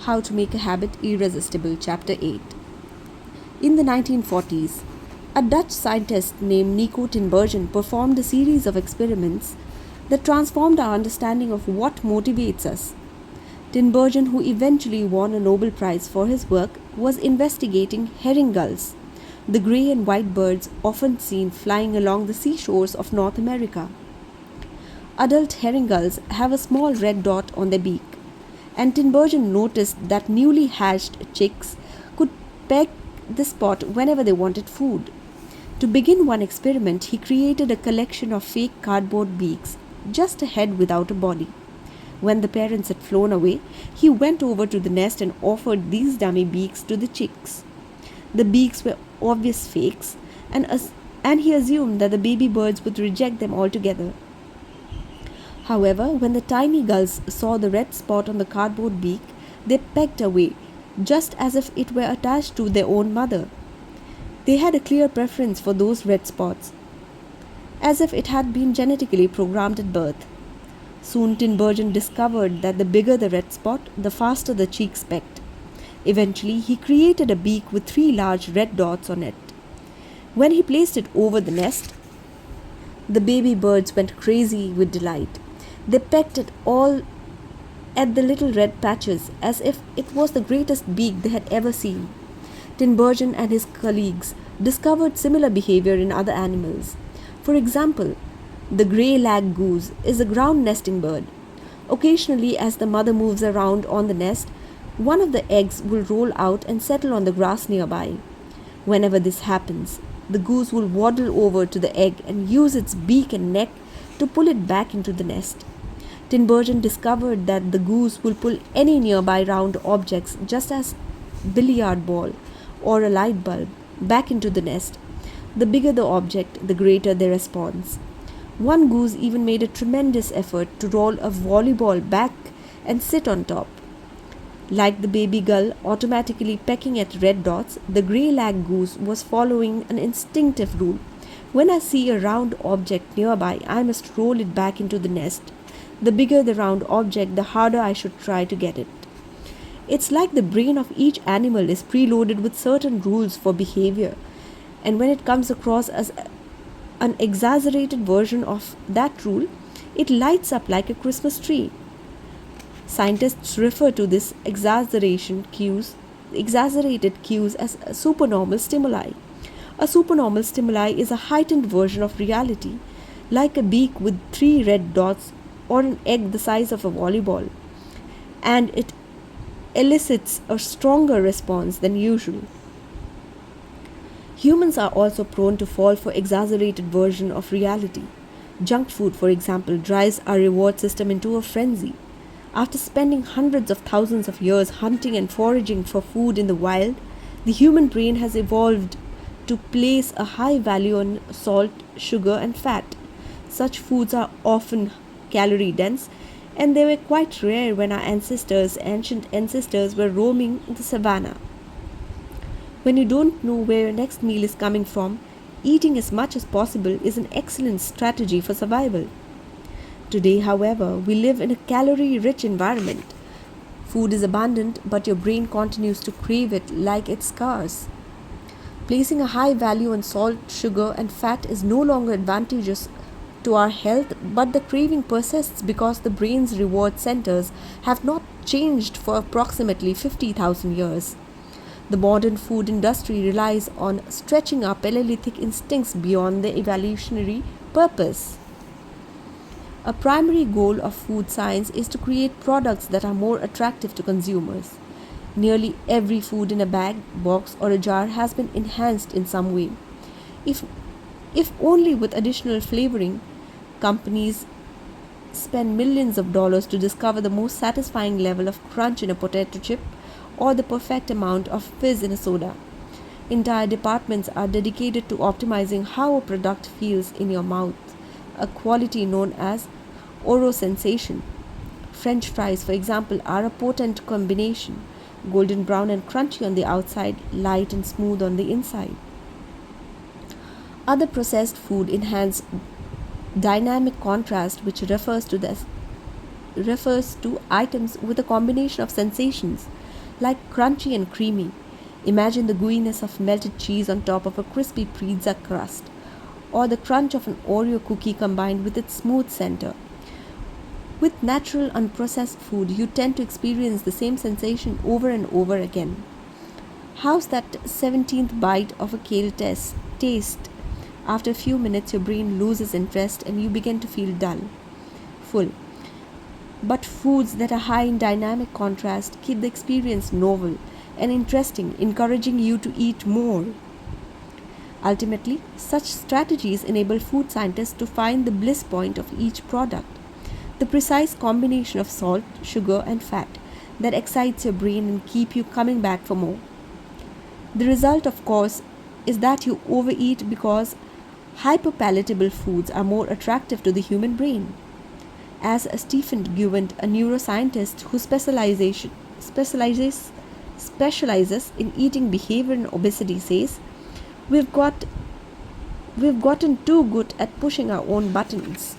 How to Make a Habit Irresistible, Chapter 8. In the 1940s, a Dutch scientist named Nico Tinbergen performed a series of experiments that transformed our understanding of what motivates us. Tinbergen, who eventually won a Nobel Prize for his work, was investigating herring gulls, the grey and white birds often seen flying along the seashores of North America. Adult herring gulls have a small red dot on their beak, and Tinbergen noticed that newly hatched chicks could peck the spot whenever they wanted food. To begin one experiment, he created a collection of fake cardboard beaks, just a head without a body. When the parents had flown away, he went over to the nest and offered these dummy beaks to the chicks. The beaks were obvious fakes, and he assumed that the baby birds would reject them altogether. However, when the tiny gulls saw the red spot on the cardboard beak, they pecked away, just as if it were attached to their own mother. They had a clear preference for those red spots, as if it had been genetically programmed at birth. Soon Tinbergen discovered that the bigger the red spot, the faster the cheeks pecked. Eventually, he created a beak with 3 large red dots on it. When he placed it over the nest, the baby birds went crazy with delight. They pecked at the little red patches as if it was the greatest beak they had ever seen. Tinbergen and his colleagues discovered similar behavior in other animals. For example, the grey lag goose is a ground nesting bird. Occasionally, as the mother moves around on the nest, one of the eggs will roll out and settle on the grass nearby. Whenever this happens, the goose will waddle over to the egg and use its beak and neck to pull it back into the nest. Tinbergen discovered that the goose will pull any nearby round objects, just as billiard ball or a light bulb, back into the nest. The bigger the object, the greater their response. One goose even made a tremendous effort to roll a volleyball back and sit on top. Like the baby gull automatically pecking at red dots, the grey lag goose was following an instinctive rule. When I see a round object nearby, I must roll it back into the nest. The bigger the round object, the harder I should try to get it. It's like the brain of each animal is preloaded with certain rules for behavior, and when it comes across as an exaggerated version of that rule, it lights up like a Christmas tree. Scientists refer to this exaggerated cues as supernormal stimuli. A supernormal stimuli is a heightened version of reality, like a beak with 3 red dots or an egg the size of a volleyball, and it elicits a stronger response than usual. Humans are also prone to fall for exaggerated version of reality. Junk food, for example, drives our reward system into a frenzy. After spending hundreds of thousands of years hunting and foraging for food in the wild, the human brain has evolved to place a high value on salt, sugar, and fat. Such foods are often calorie dense, and they were quite rare when our ancient ancestors were roaming the savannah. When you don't know where your next meal is coming from, eating as much as possible is an excellent strategy for survival. Today, however, we live in a calorie-rich environment. Food is abundant, but your brain continues to crave it like it's scarce. Placing a high value on salt, sugar, and fat is no longer advantageous to our health, but the craving persists because the brain's reward centers have not changed for approximately 50,000 years. The modern food industry relies on stretching our Paleolithic instincts beyond their evolutionary purpose. A primary goal of food science is to create products that are more attractive to consumers. Nearly every food in a bag, box, or a jar has been enhanced in some way. If only with additional flavoring. Companies spend millions of dollars to discover the most satisfying level of crunch in a potato chip or the perfect amount of fizz in a soda. Entire departments are dedicated to optimizing how a product feels in your mouth, a quality known as orosensation. French fries, for example, are a potent combination: golden brown and crunchy on the outside, light and smooth on the inside. Other processed food enhance dynamic contrast, which refers to items with a combination of sensations. like crunchy and creamy. Imagine the gooiness of melted cheese on top of a crispy pizza crust, or the crunch of an Oreo cookie combined with its smooth center. With natural, unprocessed food, you tend to experience the same sensation over and over again. How's that 17th bite of a kale taste? After a few minutes, your brain loses interest and you begin to feel dull, full. But foods that are high in dynamic contrast keep the experience novel and interesting, encouraging you to eat more. Ultimately, such strategies enable food scientists to find the bliss point of each product, the precise combination of salt, sugar, and fat that excites your brain and keep you coming back for more. The result, of course, is that you overeat because hyperpalatable foods are more attractive to the human brain. As Stephen Guent, a neuroscientist who specializes in eating behavior and obesity, says, we've got we've gotten too good at pushing our own buttons.